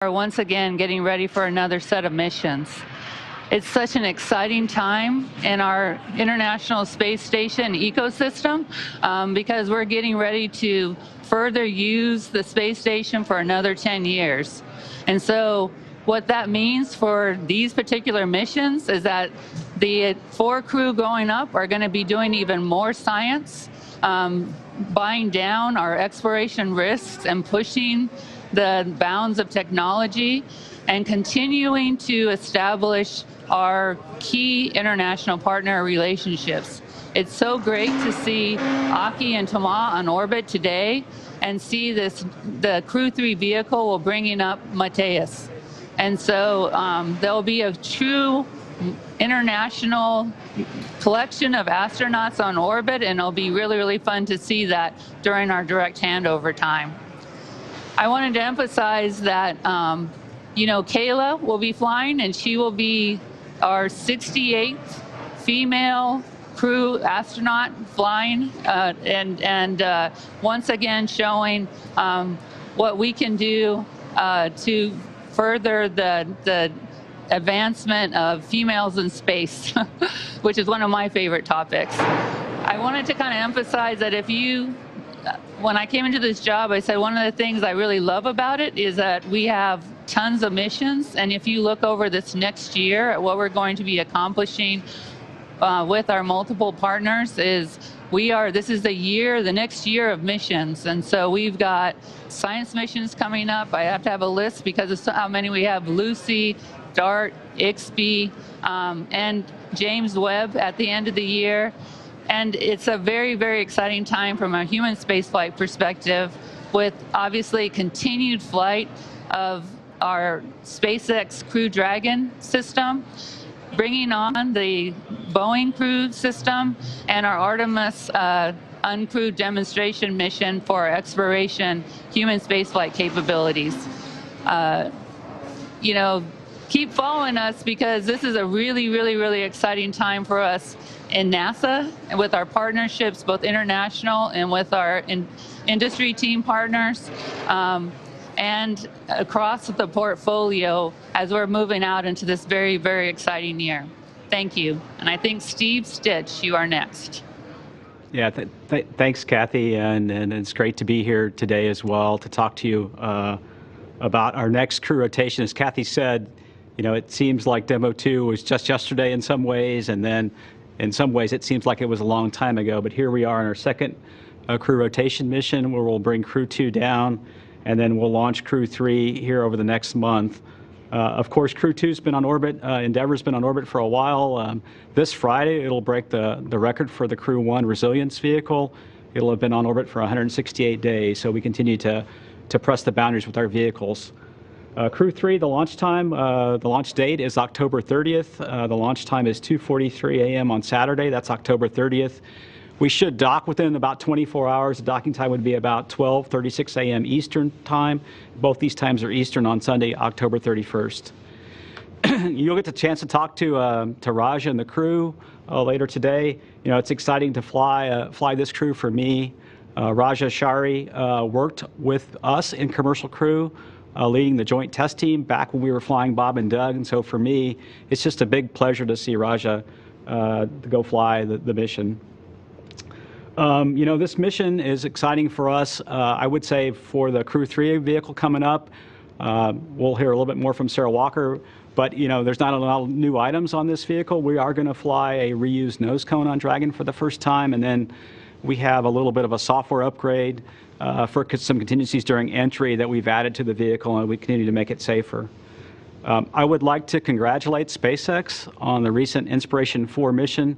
are once again getting ready for another set of missions. It's such an exciting time in our International Space Station ecosystem because we're getting ready to further use the space station for another 10 years. And so what that means for these particular missions is that the 4 crew going up are going to be doing even more science, buying down our exploration risks and pushing the bounds of technology and continuing to establish our key international partner relationships. It's so great to see Aki and Thomas on orbit today and see the Crew-3 vehicle will bringing up Mateus. And so there'll be a true international collection of astronauts on orbit, and it'll be really, really fun to see that during our direct handover time. I wanted to emphasize that, Kayla will be flying, and she will be our 68th female crew astronaut flying, and once again showing what we can do to further the advancement of females in space, which is one of my favorite topics. I wanted to kind of emphasize that when I came into this job, I said one of the things I really love about it is that we have tons of missions, and if you look over this next year at what we're going to be accomplishing with our multiple partners this is the next year of missions. And so we've got science missions coming up. I have to have a list because of how many we have: Lucy, DART, IXB, and James Webb at the end of the year. And it's a very, very exciting time from a human spaceflight perspective, with obviously continued flight of our SpaceX Crew-Dragon system, bringing on the Boeing Crew system, and our Artemis uncrewed demonstration mission for exploration human spaceflight capabilities. Keep following us because this is a really, really, really exciting time for us in NASA and with our partnerships, both international and with our industry team partners, and across the portfolio as we're moving out into this very, very exciting year. Thank you. And I think Steve Stitch, you are next. Yeah, thanks, Kathy, and it's great to be here today as well to talk to you about our next crew rotation. As Kathy said, it seems like Demo 2 was just yesterday in some ways, and then in some ways it seems like it was a long time ago. But here we are in our second crew rotation mission, where we'll bring Crew 2 down, and then we'll launch Crew 3 here over the next month. Of course, Crew 2's been on orbit. Endeavour's been on orbit for a while. This Friday, it'll break the record for the Crew 1 resilience vehicle. It'll have been on orbit for 168 days, so we continue to press the boundaries with our vehicles. Crew 3, the launch date is October 30th. The launch time is 2:43 a.m. on Saturday. That's October 30th. We should dock within about 24 hours. The docking time would be about 12:36 a.m. Eastern time. Both these times are Eastern on Sunday, October 31st. You'll get the chance to talk to Raja and the crew later today. It's exciting to fly this crew for me. Raja Shari worked with us in Commercial Crew, leading the joint test team back when we were flying Bob and Doug. And so for me, it's just a big pleasure to see Raja to go fly the mission. This mission is exciting for us. I would say for the Crew 3 vehicle coming up, we'll hear a little bit more from Sarah Walker, but there's not a lot of new items on this vehicle. We are going to fly a reused nose cone on Dragon for the first time, and then we have a little bit of a software upgrade for some contingencies during entry that we've added to the vehicle, and we continue to make it safer. I would like to congratulate SpaceX on the recent Inspiration 4 mission.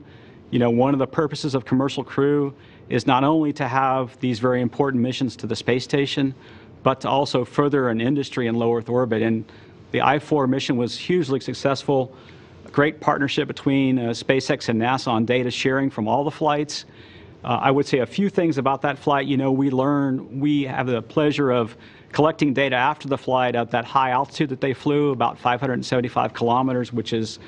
One of the purposes of Commercial Crew is not only to have these very important missions to the space station, but to also further an industry in low Earth orbit. And the I-4 mission was hugely successful. A great partnership between SpaceX and NASA on data sharing from all the flights. I would say a few things about that flight. We have the pleasure of collecting data after the flight at that high altitude that they flew, about 575 kilometers, which is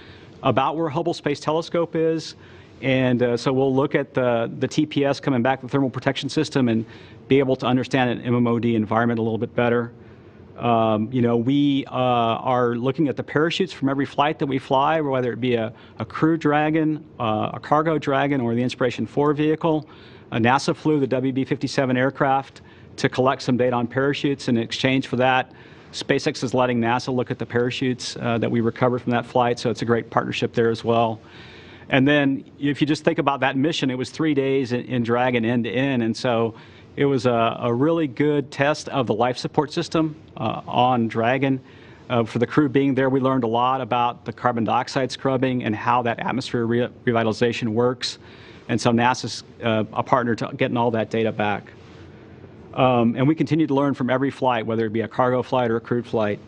about where Hubble Space Telescope is. And so we'll look at the TPS coming back, the thermal protection system, and be able to understand an MMOD environment a little bit better. We are looking at the parachutes from every flight that we fly, whether it be a Crew Dragon, a Cargo Dragon, or the Inspiration 4 vehicle. NASA flew the WB-57 aircraft to collect some data on parachutes. In exchange for that, SpaceX is letting NASA look at the parachutes that we recovered from that flight, so it's a great partnership there as well. And then if you just think about that mission, it was 3 days in Dragon end to end, and so it was a really good test of the life support system on Dragon. For the crew being there, we learned a lot about the carbon dioxide scrubbing and how that atmosphere revitalization works. And so NASA's a partner to getting all that data back. And we continue to learn from every flight, whether it be a cargo flight or a crewed flight.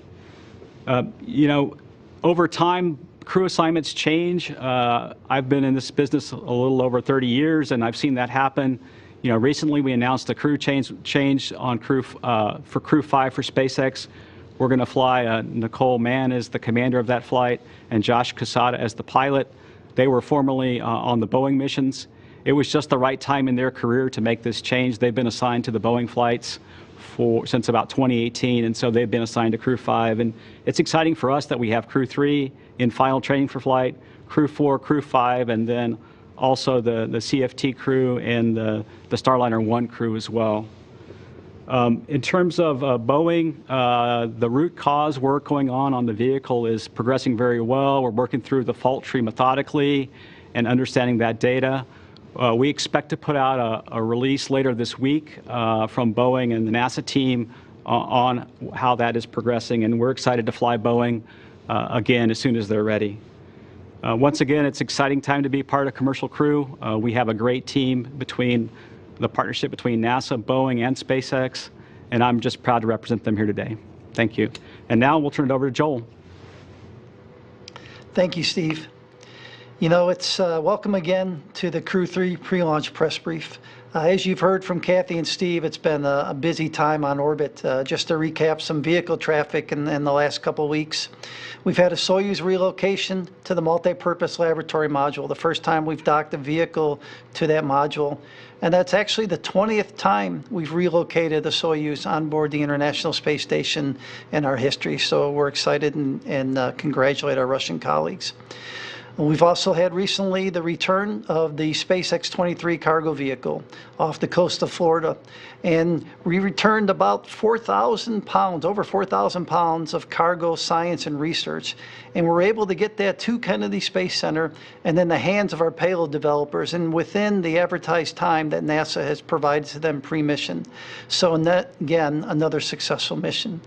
Over time, crew assignments change. I've been in this business a little over 30 years, and I've seen that happen. Recently we announced a crew change on for Crew-3 for SpaceX. We're going to fly Nicole Mann as the commander of that flight and Josh Quesada as the pilot. They were formerly on the Boeing missions. It was just the right time in their career to make this change. They've been assigned to the Boeing flights since about 2018, and so they've been assigned to Crew-5. And it's exciting for us that we have Crew-3 in final training for flight, Crew-4, Crew-5, and then also the CFT crew and the Starliner 1 crew as well. In terms of Boeing, the root cause work going on the vehicle is progressing very well. We're working through the fault tree methodically and understanding that data. We expect to put out a release later this week from Boeing and the NASA team on how that is progressing, and we're excited to fly Boeing again as soon as they're ready. Once again, it's an exciting time to be part of Commercial Crew. We have a great team between the partnership between NASA, Boeing, and SpaceX, and I'm just proud to represent them here today. Thank you. And now we'll turn it over to Joel. Thank you, Steve. It's welcome again to the Crew-3 pre-launch press brief. As you've heard from Kathy and Steve, it's been a busy time on orbit. Just to recap some vehicle traffic in the last couple of weeks. We've had a Soyuz relocation to the multi-purpose laboratory module, the first time we've docked a vehicle to that module. And that's actually the 20th time we've relocated a Soyuz on board the International Space Station in our history. So we're excited and congratulate our Russian colleagues. We've also had recently the return of the SpaceX 23 cargo vehicle off the coast of Florida. And we returned about 4,000 pounds, over 4,000 pounds of cargo science and research. And we're able to get that to Kennedy Space Center and in the hands of our payload developers and within the advertised time that NASA has provided to them pre-mission. So again, another successful mission.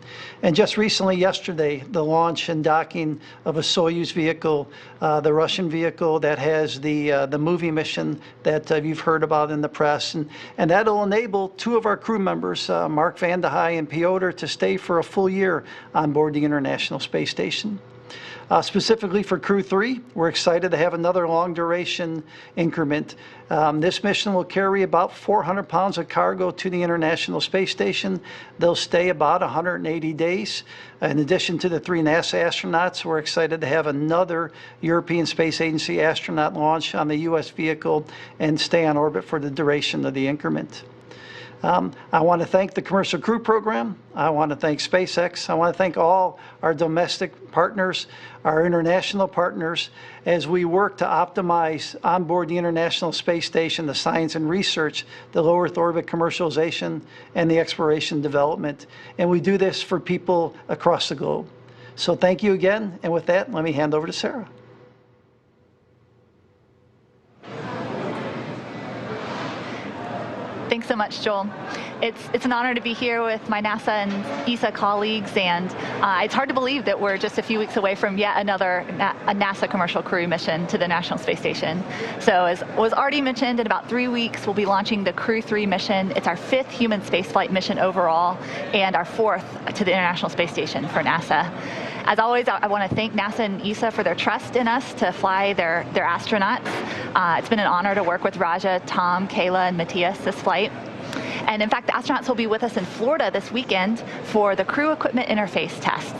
And just recently, yesterday, the launch and docking of a Soyuz vehicle, the Russian vehicle that has the movie mission that you've heard about in the press. And that'll enable two of our crew members, Mark Vande Hei and Piotr, to stay for a full year on board the International Space Station. Specifically for Crew-3, we're excited to have another long duration increment. This mission will carry about 400 pounds of cargo to the International Space Station. They'll stay about 180 days. In addition to the 3 NASA astronauts, we're excited to have another European Space Agency astronaut launch on the U.S. vehicle and stay on orbit for the duration of the increment. I want to thank the Commercial Crew Program. I want to thank SpaceX. I want to thank all our domestic partners, our international partners, as we work to optimize onboard the International Space Station, the science and research, the low Earth orbit commercialization, and the exploration development. And we do this for people across the globe. So thank you again. And with that, let me hand over to Sarah. Thanks so much, Joel. It's an honor to be here with my NASA and ESA colleagues, and it's hard to believe that we're just a few weeks away from yet another NASA Commercial Crew mission to the National Space Station. So as was already mentioned, in about 3 weeks, we'll be launching the Crew-3 mission. It's our 5th human spaceflight mission overall, and our 4th to the International Space Station for NASA. As always, I want to thank NASA and ESA for their trust in us to fly their astronauts. It's been an honor to work with Raja, Tom, Kayla, and Matthias this flight. And in fact, the astronauts will be with us in Florida this weekend for the crew equipment interface test.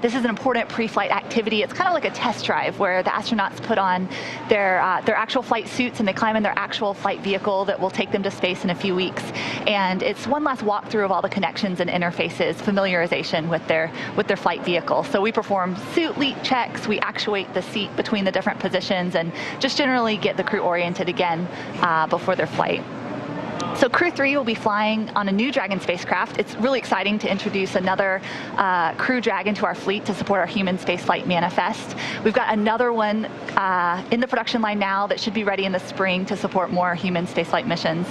This is an important pre-flight activity. It's kind of like a test drive where the astronauts put on their actual flight suits and they climb in their actual flight vehicle that will take them to space in a few weeks. And it's one last walkthrough of all the connections and interfaces, familiarization with their flight vehicle. So we perform suit leak checks, we actuate the seat between the different positions, and just generally get the crew oriented again before their flight. So Crew-3 will be flying on a new Dragon spacecraft. It's really exciting to introduce another Crew Dragon to our fleet to support our human spaceflight manifest. We've got another one in the production line now that should be ready in the spring to support more human spaceflight missions.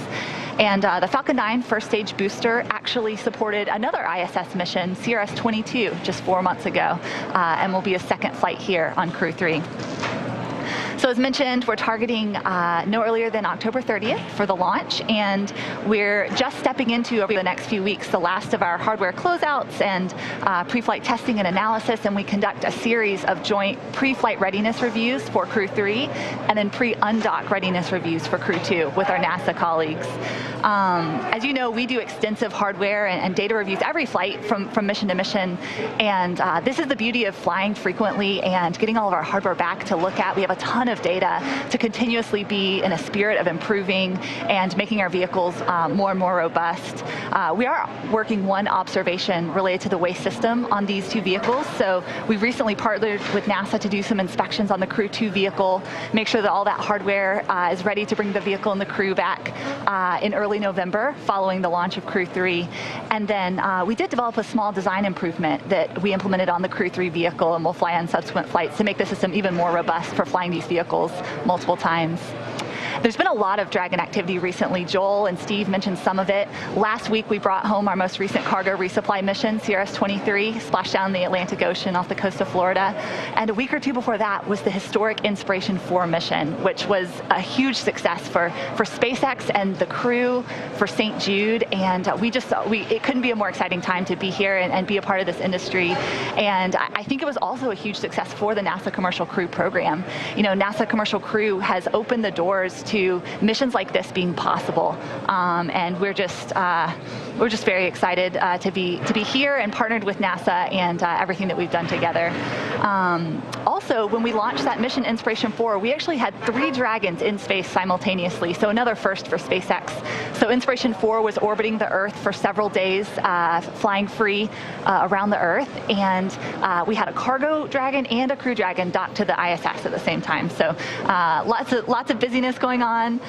And the Falcon 9 first stage booster actually supported another ISS mission, CRS-22, just 4 months ago, and will be a second flight here on Crew-3. So as mentioned, we're targeting no earlier than October 30th for the launch, and we're just stepping into, over the next few weeks, the last of our hardware closeouts and pre-flight testing and analysis, and we conduct a series of joint pre-flight readiness reviews for Crew-3 and then pre-undock readiness reviews for Crew-2 with our NASA colleagues. As you know, we do extensive hardware and data reviews every flight from mission to mission, and this is the beauty of flying frequently and getting all of our hardware back to look at. We have a ton of data to continuously be in a spirit of improving and making our vehicles more and more robust. We are working one observation related to the waste system on these two vehicles. So we've recently partnered with NASA to do some inspections on the Crew-2 vehicle, make sure that all that hardware is ready to bring the vehicle and the crew back in early November following the launch of Crew-3. And then we did develop a small design improvement that we implemented on the Crew-3 vehicle and will fly on subsequent flights to make the system even more robust for flying these vehicles multiple times. There's been a lot of Dragon activity recently. Joel and Steve mentioned some of it. Last week, we brought home our most recent cargo resupply mission, CRS-23, splashed down the Atlantic Ocean off the coast of Florida. And a week or two before that was the historic Inspiration-4 mission, which was a huge success for SpaceX and the crew, for St. Jude. And it couldn't be a more exciting time to be here and be a part of this industry. And I think it was also a huge success for the NASA Commercial Crew program. You know, NASA Commercial Crew has opened the doors to missions like this being possible, and we're just very excited to be here and partnered with NASA and everything that we've done together. Also, when we launched that mission Inspiration-4, we actually had 3 Dragons in space simultaneously, so another first for SpaceX. So Inspiration-4 was orbiting the Earth for several days, flying free around the Earth, and we had a cargo Dragon and a Crew Dragon docked to the ISS at the same time. So lots of busyness going on.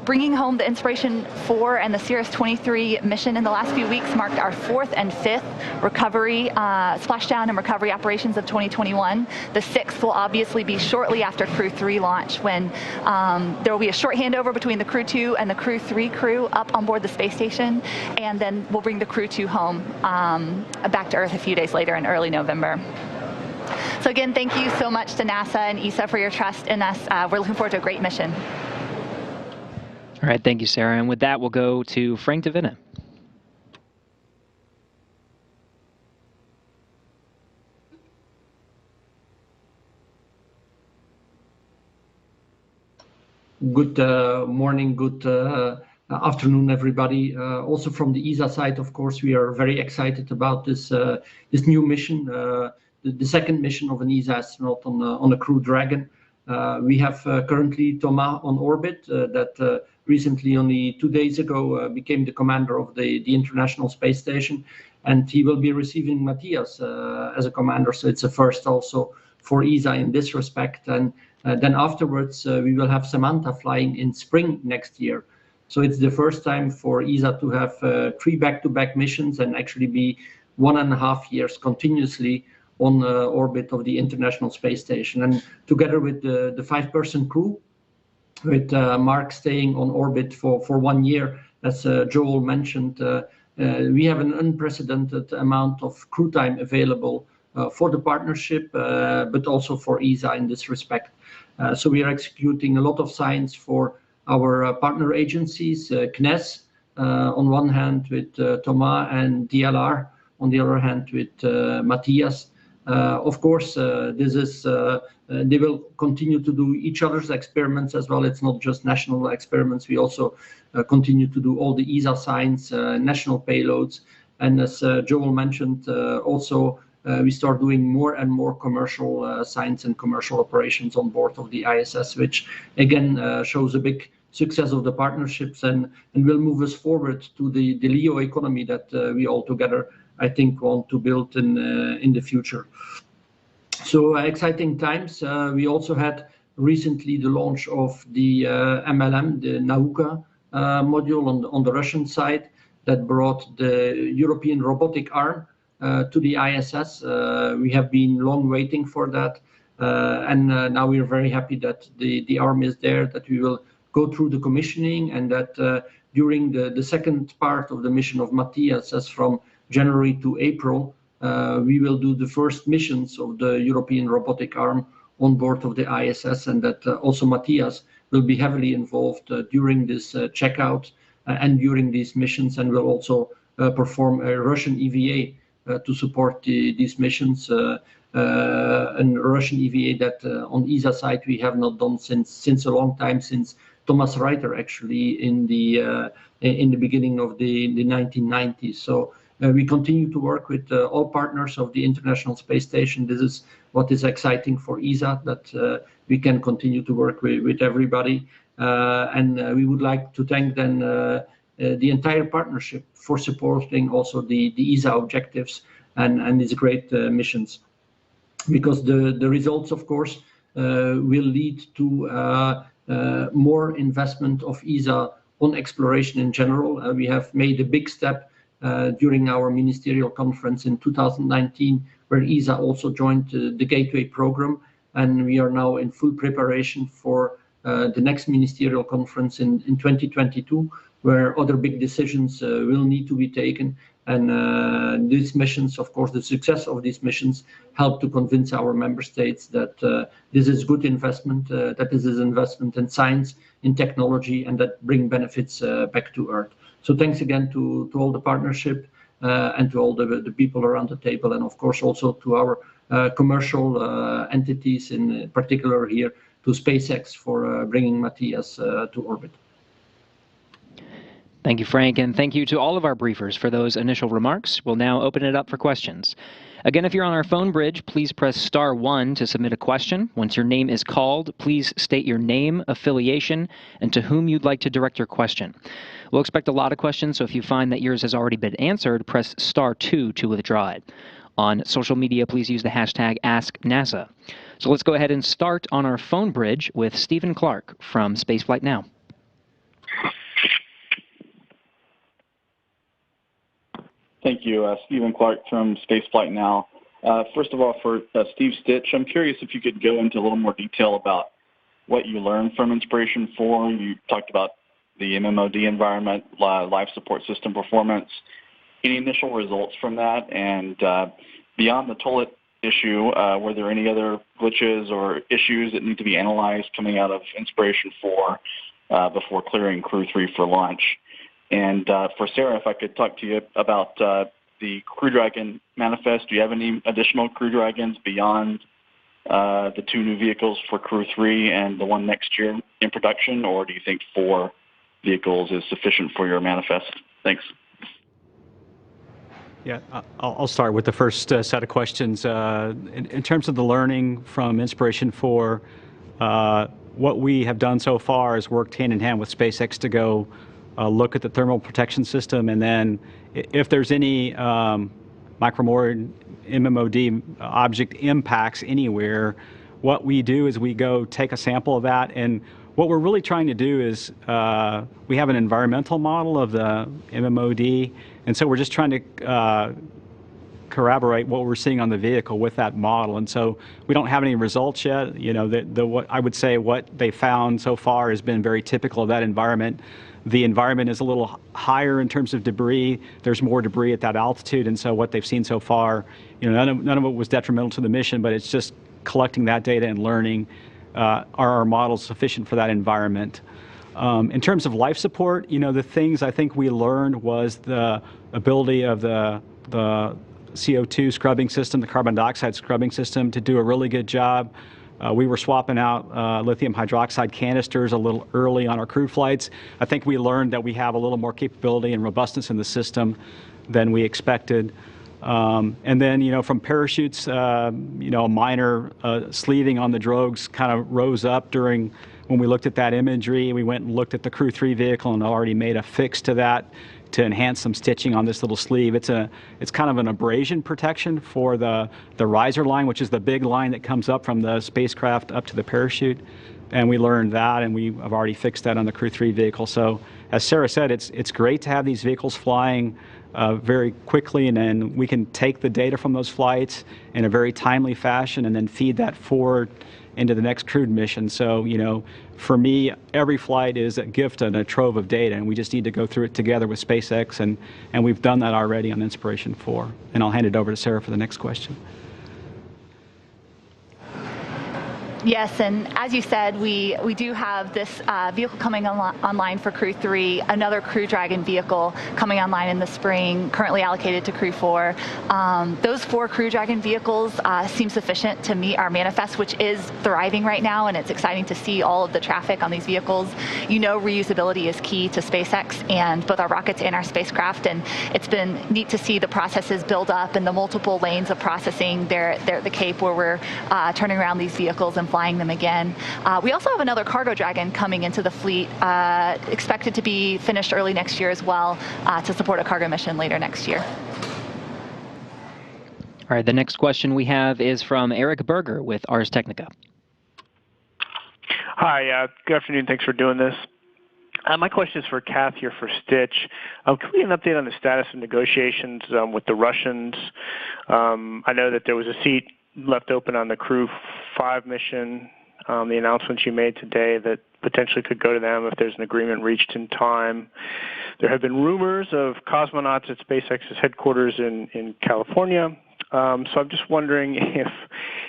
Bringing home the Inspiration-4 and the CRS-23 mission in the last few weeks marked our 4th and 5th recovery, splashdown and recovery operations of 2021. The 6th will obviously be shortly after Crew-3 launch, when there will be a short handover between the Crew-2 and the Crew-3 crew up on board the space station, and then we'll bring the Crew-2 home back to Earth a few days later in early November. So again, thank you so much to NASA and ESA for your trust in us. We're looking forward to a great mission. All right, thank you, Sarah. And with that, we'll go to Frank DeVinna. Good morning, good afternoon, everybody. Also from the ESA side, of course, we are very excited about this new mission, the second mission of an ESA astronaut on a Crew Dragon. We have currently Thomas on orbit that recently, only 2 days ago, became the commander of the International Space Station, and he will be receiving Matthias as a commander. So it's a first also for ESA in this respect. And then afterwards, we will have Samantha flying in spring next year. So it's the first time for ESA to have 3 back-to-back missions and actually be 1.5 years continuously on orbit of the International Space Station. And together with the 5-person crew, with Mark staying on orbit for 1 year, as Joel mentioned, we have an unprecedented amount of crew time available for the partnership, but also for ESA in this respect. So we are executing a lot of science for our partner agencies, CNES, on one hand with Thomas, and DLR on the other hand with Matthias. Of course, they will continue to do each other's experiments as well. It's not just national experiments. We also continue to do all the ESA science, national payloads. And as Joel mentioned, also we start doing more and more commercial science and commercial operations on board of the ISS, which again shows a big success of the partnerships and will move us forward to the LEO economy that we all together, I think, want to build in the future. So exciting times. We also had recently the launch of the MLM, the Nauka module on the Russian side that brought the European robotic arm to the ISS. We have been long waiting for that. And now we are very happy that the arm is there, that we will go through the commissioning, and that during the second part of the mission of Matthias, as from January to April, we will do the first missions of the European robotic arm on board of the ISS, and that also Matthias will be heavily involved during this checkout and during these missions, and will also perform a Russian EVA to support these missions. And Russian EVA that on ESA side we have not done since a long time, since Thomas Reiter actually in the beginning of the 1990s. So we continue to work with all partners of the International Space Station. This is what is exciting for ESA, that we can continue to work with everybody. And we would like to thank then the entire partnership for supporting also the ESA objectives and these great missions. Because the results, of course, will lead to more investment of ESA on exploration in general. We have made a big step during our ministerial conference in 2019, where ESA also joined the Gateway program, and we are now in full preparation for the next ministerial conference in 2022, where other big decisions will need to be taken. And these missions, of course, the success of these missions help to convince our member states that this is good investment, that this is investment in science, in technology, and that bring benefits back to Earth. So thanks again to all the partnership and to all the people around the table, and of course also to our commercial entities, in particular here to SpaceX for bringing Matthias to orbit. Thank you, Frank, and thank you to all of our briefers for those initial remarks. We'll now open it up for questions. Again, if you're on our phone bridge, please press *1 to submit a question. Once your name is called, please state your name, affiliation, and to whom you'd like to direct your question. We'll expect a lot of questions, so if you find that yours has already been answered, press *2 to withdraw it. On social media, please use the hashtag #AskNASA. So let's go ahead and start on our phone bridge with Stephen Clark from Spaceflight Now. Thank you. Stephen Clark from Spaceflight Now. First of all, for Steve Stitch, I'm curious if you could go into a little more detail about what you learned from Inspiration 4. You talked about the MMOD environment, life support system performance. Any initial results from that? And beyond the toilet issue, were there any other glitches or issues that need to be analyzed coming out of Inspiration 4 before clearing Crew-3 for launch? And for Sarah, if I could talk to you about the Crew Dragon manifest. Do you have any additional Crew Dragons beyond the 2 new vehicles for Crew-3 and the one next year in production, or do you think 4 vehicles is sufficient for your manifest? Thanks. Yeah, I'll start with the first set of questions. In terms of the learning from Inspiration 4, what we have done so far is worked hand in hand with SpaceX to go look at the thermal protection system, and then if there's any micromode MMOD object impacts anywhere, what we do is we go take a sample of that, and what we're really trying to do is we have an environmental model of the MMOD, and so we're just trying to corroborate what we're seeing on the vehicle with that model. And so we don't have any results yet. You know, what I would say what they found so far has been very typical of that environment. The environment is a little higher in terms of debris. There's more debris at that altitude, and so what they've seen so far, you know, none of it was detrimental to the mission, but it's just collecting that data and learning, are our models sufficient for that environment? In terms of life support, you know, the things I think we learned was the ability of the CO2 scrubbing system, the carbon dioxide scrubbing system, to do a really good job. We were swapping out lithium hydroxide canisters a little early on our crew flights. I think we learned that we have a little more capability and robustness in the system than we expected. And then, from parachutes, a minor sleeving on the drogues kind of rose up when we looked at that imagery. We went and looked at the Crew-3 vehicle and already made a fix to that to enhance some stitching on this little sleeve. It's kind of an abrasion protection for the riser line, which is the big line that comes up from the spacecraft up to the parachute. And we learned that, and we have already fixed that on the Crew-3 vehicle. So, as Sarah said, it's great to have these vehicles flying very quickly, and then we can take the data from those flights in a very timely fashion and then feed that forward into the next crewed mission. So, for me, every flight is a gift and a trove of data, and we just need to go through it together with SpaceX, and we've done that already on Inspiration 4. And I'll hand it over to Sarah for the next question. Yes, and as you said, we do have this vehicle coming online for Crew-3, another Crew Dragon vehicle coming online in the spring, currently allocated to Crew-4. Those 4 Crew Dragon vehicles seem sufficient to meet our manifest, which is thriving right now, and it's exciting to see all of the traffic on these vehicles. Reusability is key to SpaceX and both our rockets and our spacecraft, and it's been neat to see the processes build up and the multiple lanes of processing there at the Cape, where we're turning around these vehicles and flying them again. We also have another cargo Dragon coming into the fleet, expected to be finished early next year as well, to support a cargo mission later next year. All right, the next question we have is from Eric Berger with Ars Technica. Hi, good afternoon. Thanks for doing this. My question is for Kathy or for Stitch. Can we get an update on the status of negotiations with the Russians? I know that there was a seat left open on the Crew-5 mission, the announcements you made today that potentially could go to them if there's an agreement reached in time. There have been rumors of cosmonauts at SpaceX's headquarters in California. So I'm just wondering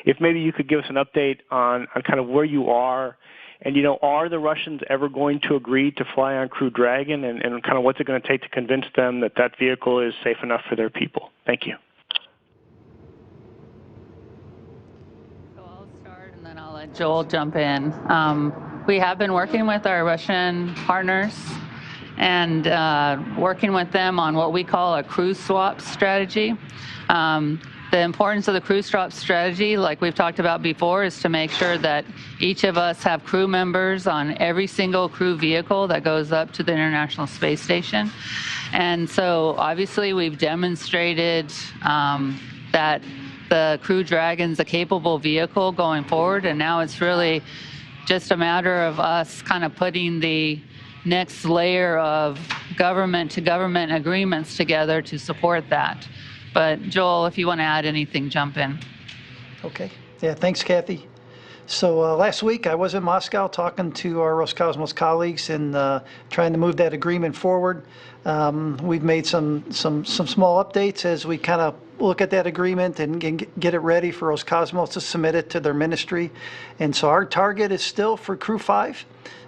if maybe you could give us an update on kind of where you are. And, are the Russians ever going to agree to fly on Crew Dragon, and kind of what's it going to take to convince them that that vehicle is safe enough for their people? Thank you. I'll let Joel jump in. We have been working with our Russian partners and working with them on what we call a crew swap strategy. The importance of the crew swap strategy, like we've talked about before, is to make sure that each of us have crew members on every single crew vehicle that goes up to the International Space Station. And so obviously we've demonstrated that the Crew Dragon's a capable vehicle going forward, and now it's really just a matter of us kind of putting the next layer of government-to-government agreements together to support that. But Joel, if you want to add anything, jump in. Okay. Yeah, thanks, Kathy. So last week I was in Moscow talking to our Roscosmos colleagues and trying to move that agreement forward. We've made some small updates as we kind of look at that agreement and get it ready for Roscosmos to submit it to their ministry. And so our target is still for Crew-5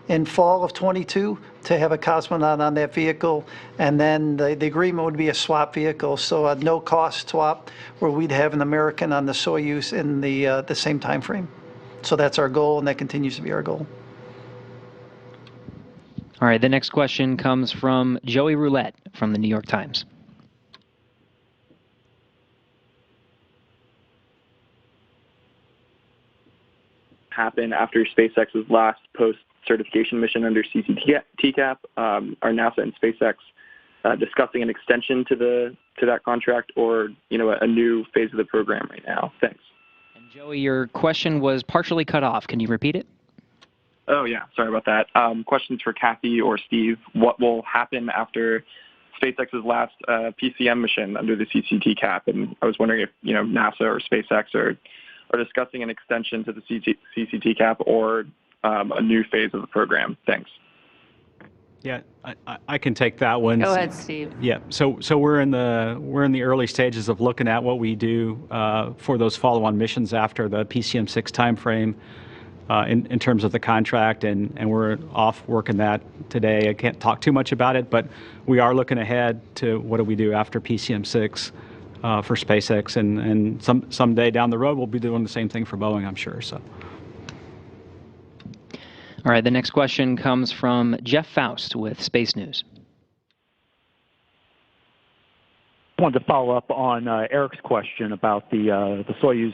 in fall of 22 to have a cosmonaut on that vehicle, and then the agreement would be a swap vehicle, so a no-cost swap where we'd have an American on the Soyuz in the same time frame. So that's our goal, and that continues to be our goal. All right, the next question comes from Joey Roulette from the New York Times. Happen after SpaceX's last post-certification mission under CCTCAP? Are NASA and SpaceX discussing an extension to that contract, or a new phase of the program right now? Thanks. And Joey, your question was partially cut off. Can you repeat it? Oh yeah, sorry about that. Questions for Kathy or Steve. What will happen after SpaceX's last PCM mission under the CCTCAP? And I was wondering if NASA or SpaceX are discussing an extension to the CCTCAP or a new phase of the program. Thanks. Yeah, I can take that one. Go ahead, Steve. Yeah, so we're in the early stages of looking at what we do for those follow-on missions after the PCM6 timeframe in terms of the contract, and we're off working that today. I can't talk too much about it, but we are looking ahead to what do we do after PCM6 for SpaceX, and someday down the road we'll be doing the same thing for Boeing, I'm sure. So. All right, the next question comes from Jeff Faust with Space News. I wanted to follow up on Eric's question about the Soyuz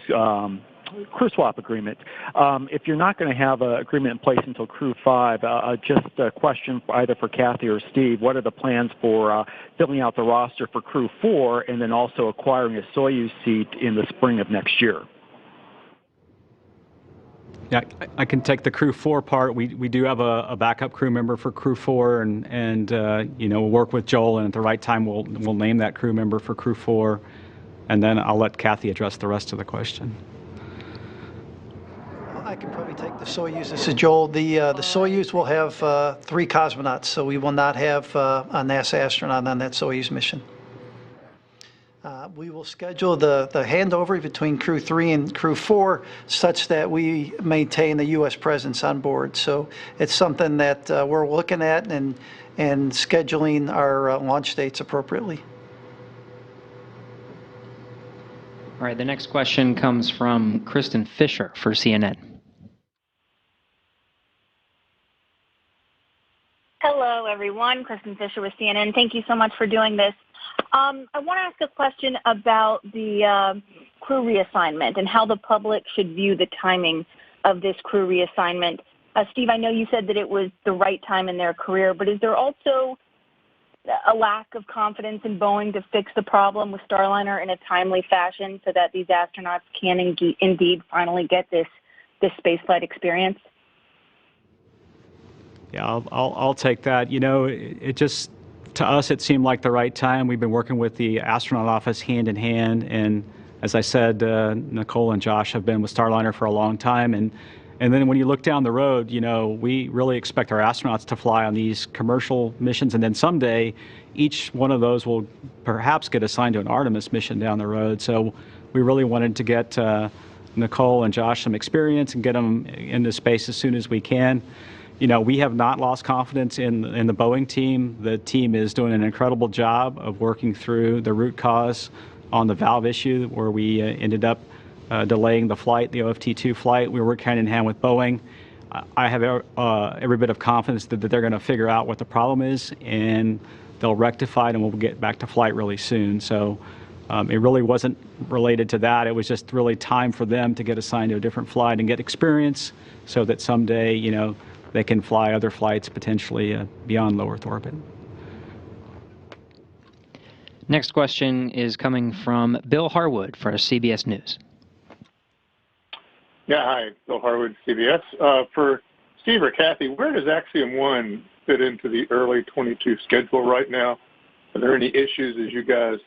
crew swap agreement. If you're not going to have an agreement in place until Crew-5, just a question either for Kathy or Steve, what are the plans for filling out the roster for Crew-4 and then also acquiring a Soyuz seat in the spring of next year? Yeah, I can take the Crew-4 part. We do have a backup crew member for Crew-4, and we'll work with Joel, and at the right time we'll name that crew member for Crew-4, and then I'll let Kathy address the rest of the question. I can probably take the Soyuz. This is Joel. The Soyuz will have 3 cosmonauts, so we will not have a NASA astronaut on that Soyuz mission. We will schedule the handover between Crew-3 and Crew-4 such that we maintain the U.S. presence on board. So it's something that we're looking at and scheduling our launch dates appropriately. All right, the next question comes from Kristen Fisher for CNN. Hello, everyone. Kristen Fisher with CNN. Thank you so much for doing this. I want to ask a question about the crew reassignment and how the public should view the timing of this crew reassignment. Steve, I know you said that it was the right time in their career, but is there also a lack of confidence in Boeing to fix the problem with Starliner in a timely fashion so that these astronauts can indeed finally get this spaceflight experience? Yeah, I'll take that. It just, to us, it seemed like the right time. We've been working with the astronaut office hand in hand, and as I said, Nicole and Josh have been with Starliner for a long time, and then when you look down the road, we really expect our astronauts to fly on these commercial missions, and then someday each one of those will perhaps get assigned to an Artemis mission down the road. So we really wanted to get Nicole and Josh some experience and get them into space as soon as we can. We have not lost confidence in the Boeing team. The team is doing an incredible job of working through the root cause on the valve issue where we ended up delaying the flight, the OFT-2 flight. We work hand in hand with Boeing. I have every bit of confidence that they're going to figure out what the problem is, and they'll rectify it, and we'll get back to flight really soon. So it really wasn't related to that. It was just really time for them to get assigned to a different flight and get experience so that someday, they can fly other flights potentially beyond low Earth orbit. Next question is coming from Bill Harwood for CBS News. Yeah, hi, Bill Harwood, CBS. For Steve or Kathy, where does Axiom 1 fit into the early 22 schedule right now? Are there any issues as you guys,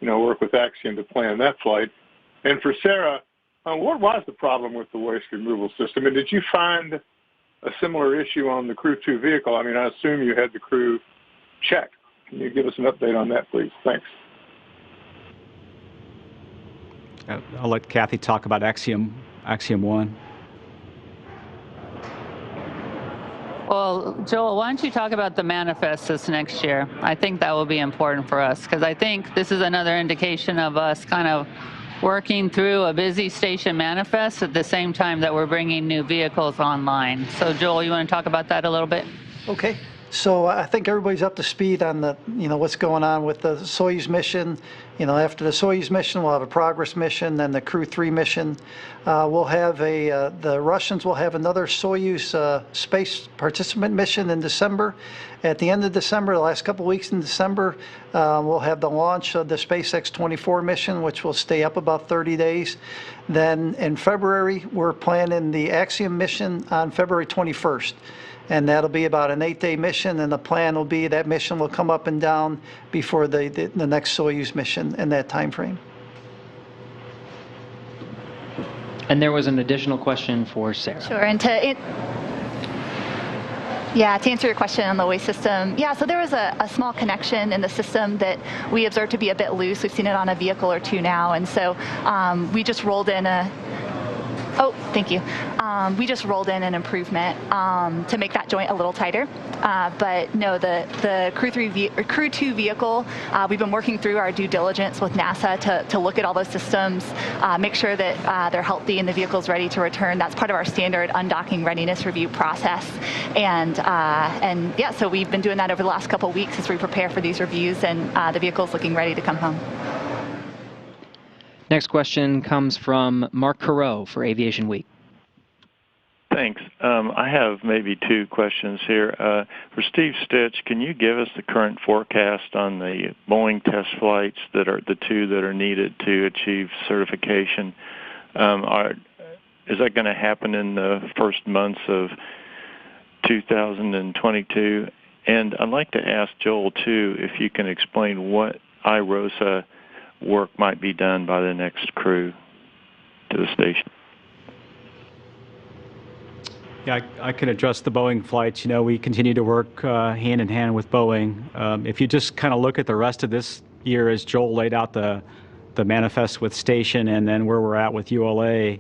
work with Axiom to plan that flight? And for Sarah, what was the problem with the waste removal system? And did you find a similar issue on the Crew-2 vehicle? I mean, I assume you had the crew checked. Can you give us an update on that, please? Thanks. I'll let Kathy talk about Axiom 1. Well, Joel, why don't you talk about the manifest this next year? I think that will be important for us because I think this is another indication of us kind of working through a busy station manifest at the same time that we're bringing new vehicles online. So, Joel, you want to talk about that a little bit? Okay. So I think everybody's up to speed on the, what's going on with the Soyuz mission. After the Soyuz mission, we'll have a Progress mission, then the Crew-3 mission. We'll have the Russians will have another Soyuz space participant mission in December. At the end of December, the last couple of weeks in December, we'll have the launch of the SpaceX 24 mission, which will stay up about 30 days. Then in February, we're planning the Axiom mission on February 21st. And that'll be about an 8-day mission, and the plan will be that mission will come up and down before the next Soyuz mission in that time frame. And there was an additional question for Sarah. Sure, and to answer your question on the waste system, so there was a small connection in the system that we observed to be a bit loose. We've seen it on a vehicle or two now, and so we just rolled in Oh, thank you. We just rolled in an improvement to make that joint a little tighter. But no, the Crew-2 vehicle, we've been working through our due diligence with NASA to look at all those systems, make sure that they're healthy and the vehicle's ready to return. That's part of our standard undocking readiness review process. And yeah, so we've been doing that over the last couple of weeks as we prepare for these reviews, and the vehicle's looking ready to come home. Next question comes from Mark Carreau for Aviation Week. Thanks. I have maybe two questions here. For Steve Stitch, can you give us the current forecast on the Boeing test flights that are the two that are needed to achieve certification? Is that going to happen in the first months of 2022? And I'd like to ask Joel, too, if you can explain what IROSA work might be done by the next crew to the station. Yeah, I can address the Boeing flights. You know, we continue to work hand in hand with Boeing. If you just kind of look at the rest of this year, as Joel laid out the manifest with Station and then where we're at with ULA,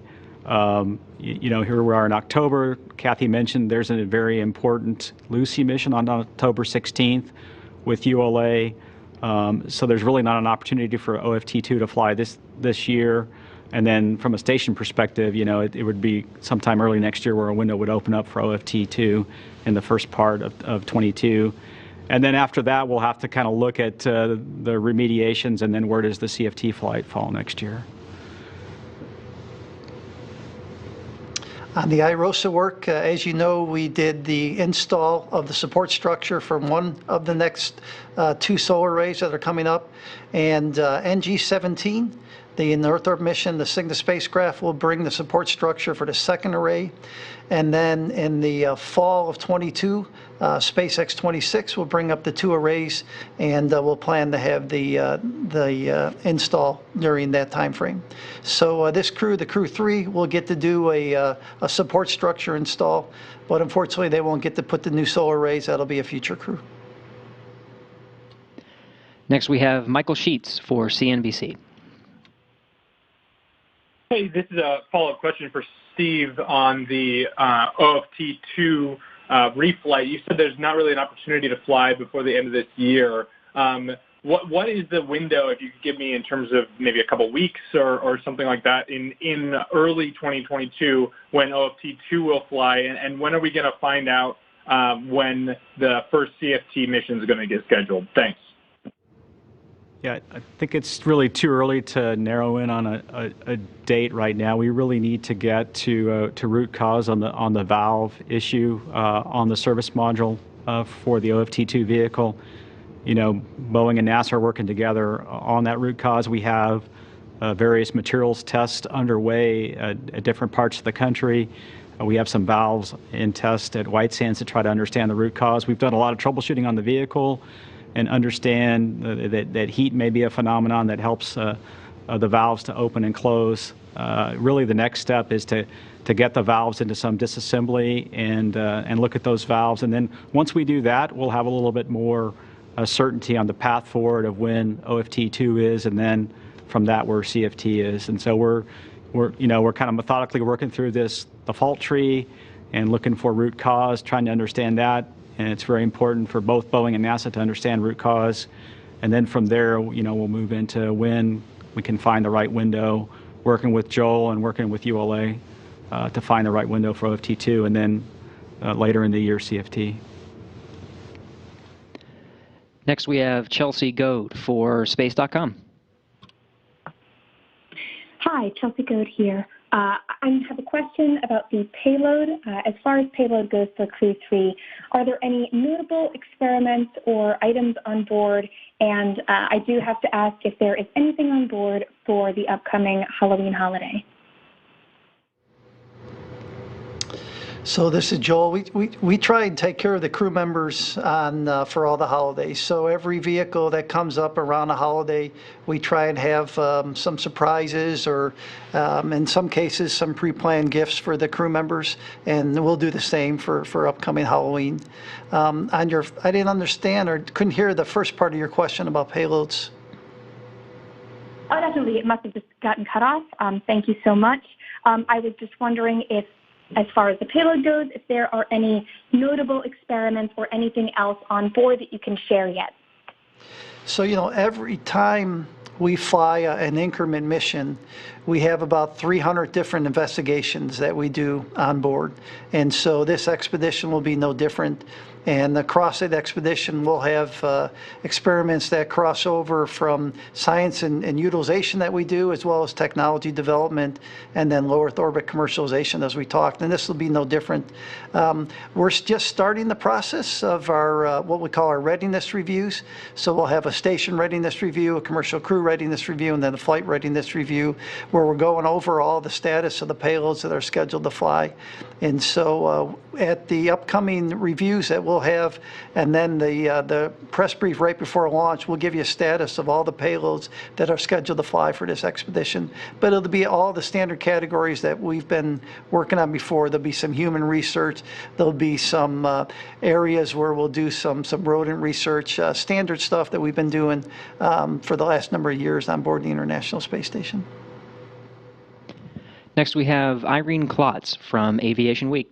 you know, here we are in October. Kathy mentioned there's a very important Lucy mission on October 16th with ULA. So there's really not an opportunity for OFT2 to fly this year. And then from a station perspective, you know, it would be sometime early next year where a window would open up for OFT2 in the first part of 22. And then after that, we'll have to kind of look at the remediations and then where does the CFT flight fall next year. On the IROSA work, as you know, we did the install of the support structure for one of the next two solar arrays that are coming up. And NG-17, the Northrop mission, the Cygnus spacecraft, will bring the support structure for the second array. And then in the fall of 22, SpaceX 26 will bring up the two arrays, and we'll plan to have the install during that time frame. So this crew, the Crew-3, will get to do a support structure install, but unfortunately they won't get to put the new solar arrays. That'll be a future crew. Next we have Michael Sheets for CNBC. Hey, this is a follow-up question for Steve on the OFT2 reflight. You said there's not really an opportunity to fly before the end of this year. What is the window, if you could give me, in terms of maybe a couple weeks or something like that, in early 2022 when OFT2 will fly, and when are we going to find out when the first CFT mission is going to get scheduled? Thanks. Yeah, I think it's really too early to narrow in on a date right now. We really need to get to root cause on the valve issue on the service module for the OFT2 vehicle. You know, Boeing and NASA are working together on that root cause. We have various materials tests underway at different parts of the country. We have some valves in test at White Sands to try to understand the root cause. We've done a lot of troubleshooting on the vehicle and understand that heat may be a phenomenon that helps the valves to open and close. Really, the next step is to get the valves into some disassembly and look at those valves. And then once we do that, we'll have a little bit more certainty on the path forward of when OFT2 is, and then from that where CFT is. And so we're kind of methodically working through the fault tree and looking for root cause, trying to understand that. And it's very important for both Boeing and NASA to understand root cause. And then from there, we'll move into when we can find the right window, working with Joel and working with ULA to find the right window for OFT2, and then later in the year, CFT. Next, we have Chelsea Goad for Space.com. Hi, Chelsea Goad here. I have a question about the payload. As far as payload goes for Crew-3, are there any notable experiments or items on board? And I do have to ask if there is anything on board for the upcoming Halloween holiday. So this is Joel. We try and take care of the crew members for all the holidays. So every vehicle that comes up around a holiday, we try and have some surprises or in some cases some pre-planned gifts for the crew members, and we'll do the same for upcoming Halloween. I didn't understand or couldn't hear the first part of your question about payloads. Oh, definitely. It must have just gotten cut off. Thank you so much. I was just wondering if, as far as the payload goes, if there are any notable experiments or anything else on board that you can share yet. So, every time we fly an increment mission, we have about 300 different investigations that we do on board. And so this expedition will be no different. And across that expedition, we'll have experiments that cross over from science and utilization that we do, as well as technology development, and then low Earth orbit commercialization, as we talked. And this will be no different. We're just starting the process of our what we call our readiness reviews. So we'll have a station readiness review, a commercial crew readiness review, and then a flight readiness review, where we're going over all the status of the payloads that are scheduled to fly. And so at the upcoming reviews that we'll have, and then the press brief right before launch, we'll give you a status of all the payloads that are scheduled to fly for this expedition. But it'll be all the standard categories that we've been working on before. There'll be some human research. There'll be some areas where we'll do some rodent research, standard stuff that we've been doing for the last number of years on board the International Space Station. Next, we have Irene Klotz from Aviation Week.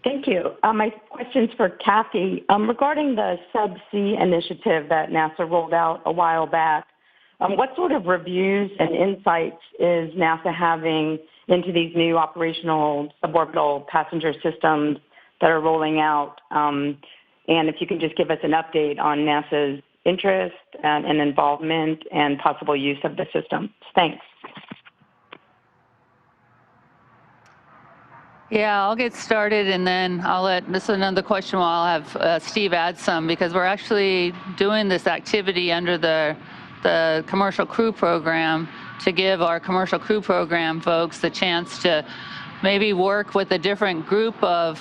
Thank you. My question's for Kathy. Regarding the subsea initiative that NASA rolled out a while back, what sort of reviews and insights is NASA having into these new operational suborbital passenger systems that are rolling out? And if you can just give us an update on NASA's interest and involvement and possible use of the system. Thanks. Yeah, I'll get started, and then this is another question where I'll have Steve add some, because we're actually doing this activity under the commercial crew program to give our commercial crew program folks the chance to maybe work with a different group of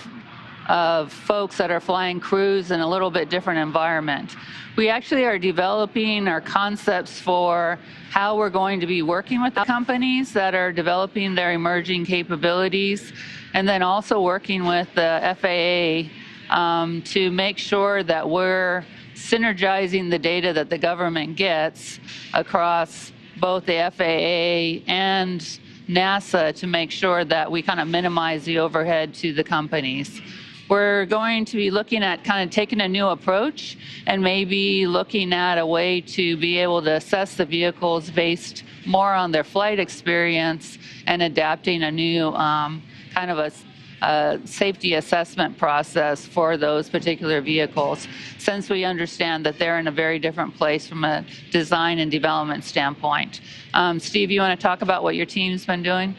folks that are flying crews in a little bit different environment. We actually are developing our concepts for how we're going to be working with the companies that are developing their emerging capabilities, and then also working with the FAA to make sure that we're synergizing the data that the government gets across both the FAA and NASA to make sure that we kind of minimize the overhead to the companies. We're going to be looking at kind of taking a new approach and maybe looking at a way to be able to assess the vehicles based more on their flight experience and adapting a new kind of a safety assessment process for those particular vehicles, since we understand that they're in a very different place from a design and development standpoint. Steve, you want to talk about what your team's been doing?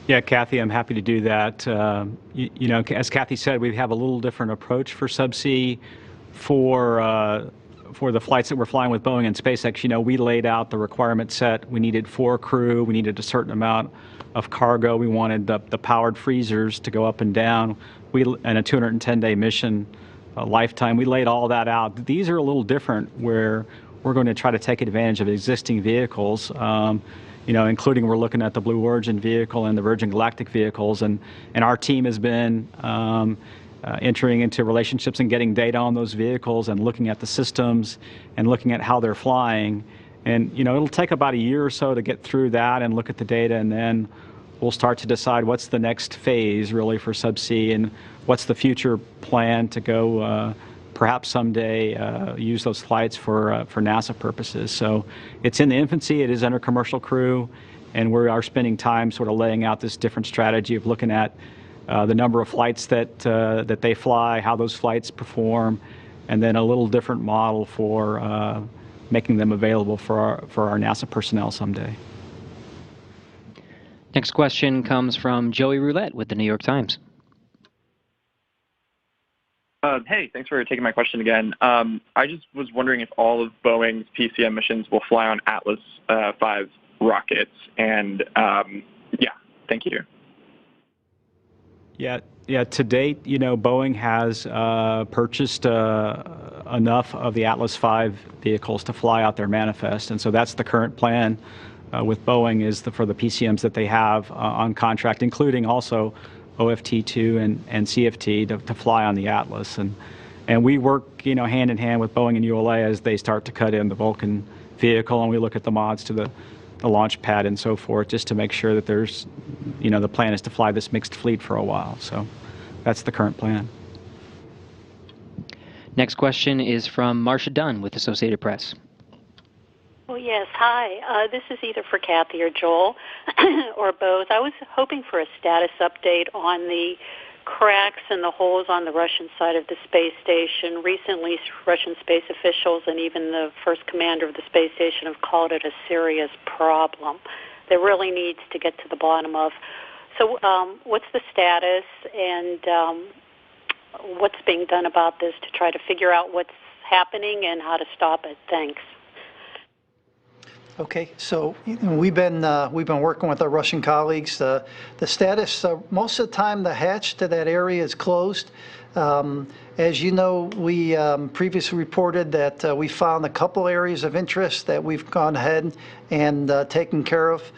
Yeah, Kathy, I'm happy to do that. As Kathy said, we have a little different approach for subsea. For the flights that we're flying with Boeing and SpaceX, we laid out the requirement set. We needed 4 crew. We needed a certain amount of cargo. We wanted the powered freezers to go up and down. And a 210-day mission lifetime. We laid all that out. These are a little different, where we're going to try to take advantage of existing vehicles. Including we're looking at the Blue Origin vehicle and the Virgin Galactic vehicles, and our team has been entering into relationships and getting data on those vehicles and looking at the systems and looking at how they're flying. And it'll take about a year or so to get through that and look at the data, and then we'll start to decide what's the next phase really for subsea and what's the future plan to go perhaps someday use those flights for NASA purposes. So it's in the infancy. It is under commercial crew, and we are spending time sort of laying out this different strategy of looking at the number of flights that they fly, how those flights perform, and then a little different model for making them available for our NASA personnel someday. Next question comes from Joey Roulette with the New York Times. Hey, thanks for taking my question again. I just was wondering if all of Boeing's PCM missions will fly on Atlas V rockets. And thank you. Yeah. To date, Boeing has purchased enough of the Atlas V vehicles to fly out their manifest, and so that's the current plan with Boeing is for the PCMs that they have on contract, including also OFT-2 and CFT to fly on the Atlas, and we work hand in hand with Boeing and ULA as they start to cut in the Vulcan vehicle, and we look at the mods to the the launch pad and so forth, just to make sure that there's, the plan is to fly this mixed fleet for a while. So that's the current plan. Next question is from Marcia Dunn with Associated Press. Oh, yes. Hi. This is either for Kathy or Joel, or both. I was hoping for a status update on the cracks and the holes on the Russian side of the space station. Recently, Russian space officials and even the first commander of the space station have called it a serious problem that really needs to get to the bottom of. So what's the status, and what's being done about this to try to figure out what's happening and how to stop it? Thanks. Okay, so we've been working with our Russian colleagues. The status, most of the time, the hatch to that area is closed. As you know, we previously reported that we found a couple areas of interest that we've gone ahead and taken care of.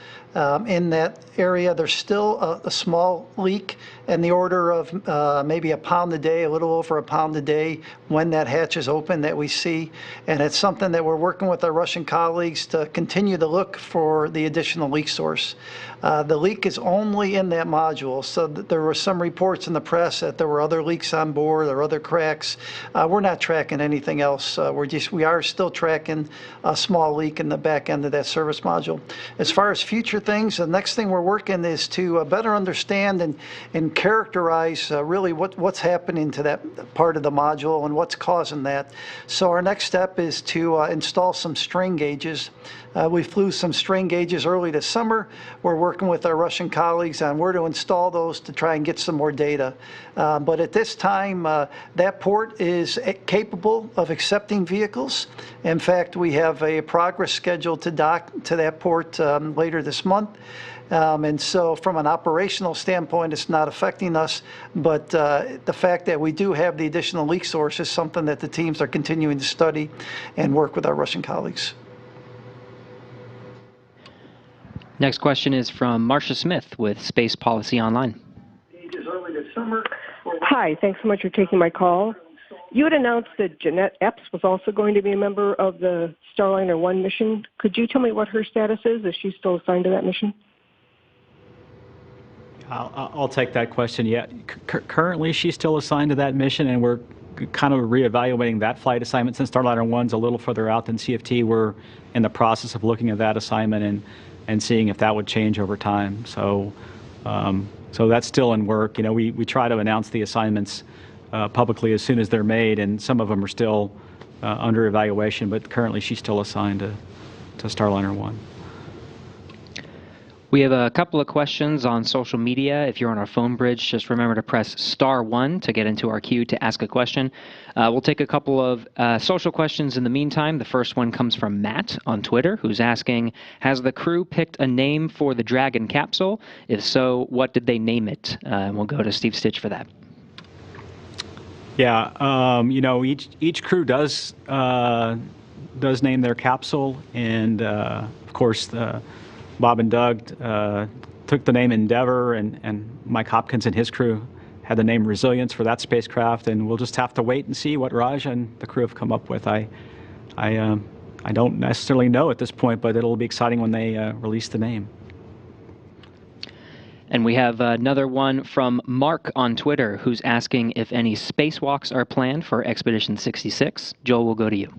In that area, there's still a small leak in the order of maybe a pound a day, a little over a pound a day when that hatch is open that we see. And it's something that we're working with our Russian colleagues to continue to look for the additional leak source. The leak is only in that module, so there were some reports in the press that there were other leaks on board or other cracks. We're not tracking anything else. We are still tracking a small leak in the back end of that service module. As far as future things, the next thing we're working is to better understand and characterize really what's happening to that part of the module and what's causing that. So our next step is to install some strain gauges. We flew some strain gauges early this summer. We're working with our Russian colleagues on where to install those to try and get some more data. But at this time, that port is capable of accepting vehicles. In fact, we have a progress scheduled to dock to that port later this month. And so from an operational standpoint, it's not affecting us, but the fact that we do have the additional leak source is something that the teams are continuing to study and work with our Russian colleagues. Next question is from Marcia Smith with Space Policy Online. Hi, thanks so much for taking my call. You had announced that Jeanette Epps was also going to be a member of the Starliner 1 mission. Could you tell me what her status is? Is she still assigned to that mission? I'll take that question. Yeah, currently she's still assigned to that mission, and we're kind of reevaluating that flight assignment. Since Starliner 1's a little further out than CFT, we're in the process of looking at that assignment and seeing if that would change over time. So that's still in work. We try to announce the assignments publicly as soon as they're made, and some of them are still under evaluation, but currently she's still assigned to Starliner 1. We have a couple of questions on social media. If you're on our phone bridge, just remember to press *1 to get into our queue to ask a question. We'll take a couple of social questions in the meantime. The first one comes from Matt on Twitter, who's asking, has the crew picked a name for the Dragon capsule? If so, what did they name it? And we'll go to Steve Stitch for that. Yeah, each crew does name their capsule, and of course, Bob and Doug took the name Endeavour, and Mike Hopkins and his crew had the name Resilience for that spacecraft, and we'll just have to wait and see what Raj and the crew have come up with. I don't necessarily know at this point, but it'll be exciting when they release the name. And we have another one from Mark on Twitter, who's asking if any spacewalks are planned for Expedition 66. Joel, we'll go to you.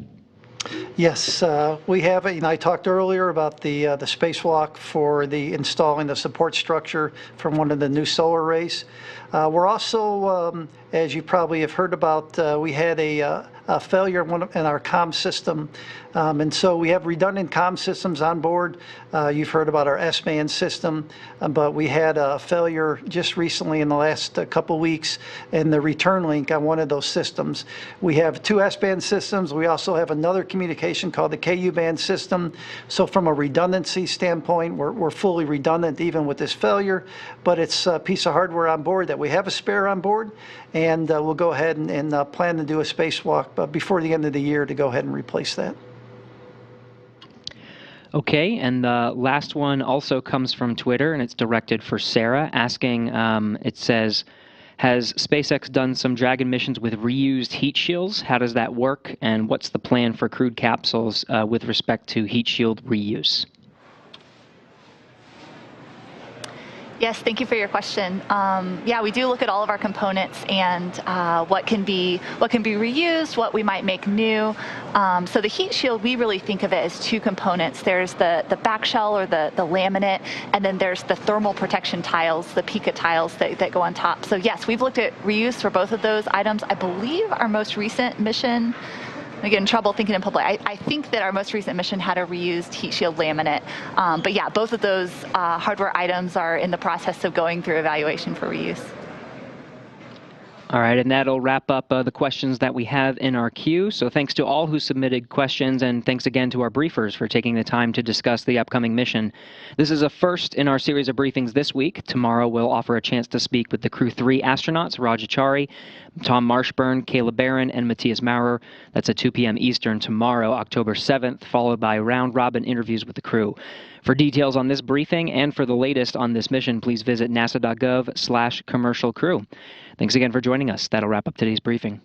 Yes, we have it. I talked earlier about the spacewalk for installing the support structure from one of the new solar arrays. We're also, as you probably have heard about, we had a failure in our comm system, and so we have redundant comm systems on board. You've heard about our S-band system, but we had a failure just recently in the last couple weeks in the return link on one of those systems. We have 2 S-band systems. We also have another communication called the KU-band system. So from a redundancy standpoint, we're fully redundant even with this failure, but it's a piece of hardware on board that we have a spare on board, and we'll go ahead and plan to do a spacewalk before the end of the year to go ahead and replace that. Okay, and the last one also comes from Twitter, and it's directed for Sarah, asking, it says, has SpaceX done some Dragon missions with reused heat shields? How does that work? And what's the plan for crewed capsules with respect to heat shield reuse? Yes, thank you for your question. Yeah, we do look at all of our components and what can be reused, what we might make new. So the heat shield, we really think of it as two components. There's the back shell or the laminate, and then there's the thermal protection tiles, the Pica tiles that go on top. So yes, we've looked at reuse for both of those items. I believe our most recent mission, I get in trouble thinking in public. I think that our most recent mission had a reused heat shield laminate. But yeah, both of those hardware items are in the process of going through evaluation for reuse. All right, and that'll wrap up the questions that we have in our queue. So thanks to all who submitted questions, and thanks again to our briefers for taking the time to discuss the upcoming mission. This is a first in our series of briefings this week. Tomorrow we'll offer a chance to speak with the Crew-3 astronauts, Raj Achari, Tom Marshburn, Kayla Barron, and Matthias Maurer. That's at 2 p.m. Eastern tomorrow, October 7th, followed by round-robin interviews with the crew. For details on this briefing and for the latest on this mission, please visit nasa.gov/commercial-crew. Thanks again for joining us. That'll wrap up today's briefing.